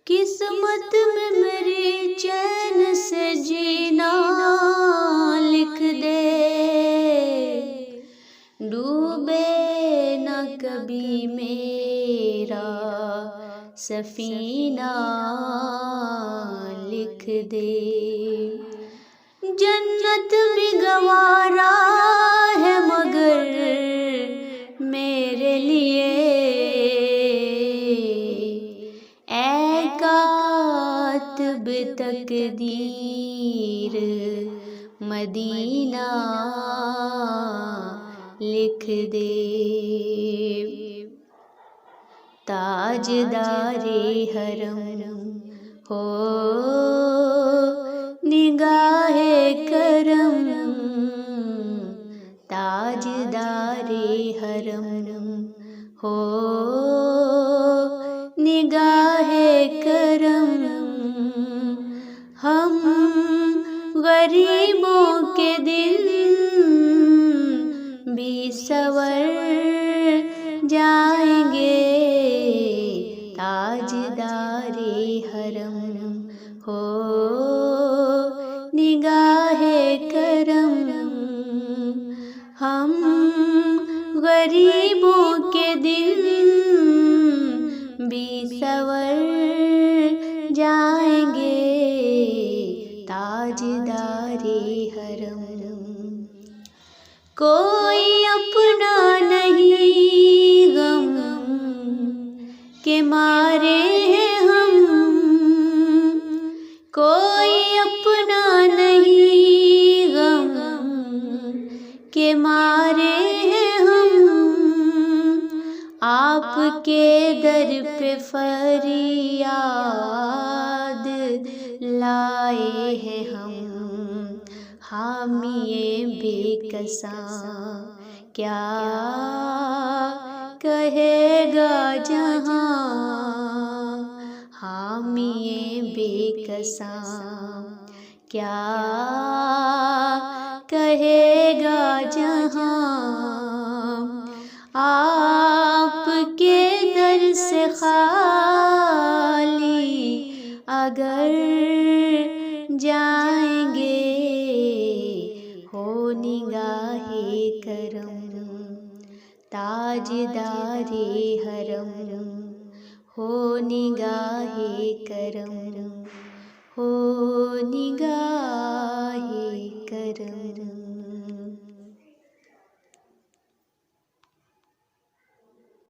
किस्मत में मेरी चैन से जीना लिख दे, डूबे न कभी मेरा सफीना लिख दे। जन्नत भी गवारा है मगर मेरे लिए, ऐ कातिब तकदीर मदीना लिख दे। ताजदारे हरम हो निगाहे करम, ताजदारे हरम हो निगाहे करम। हम गरीबों के दिल भी संवर जाएंगे, ताजदारे हरम हो निगाहे करम। हम गरीबों के दिल भी संवर जाएंगे, ताजदारे हरम। कोई अपना नहीं गम के मारे हैं हम, कोई अपना नहीं गम के मारे हैं हम। आपके दर पे फरियाद लाए हैं हम, हामिए बेकसां क्या कहेगा जहां। हामिए बेकसां क्या कहेगा जहां। आपके दर से खाली अगर जाएंगे, हो निगाहे करम ताजदारे हरम, हो निगाहे करम, हो निगाहे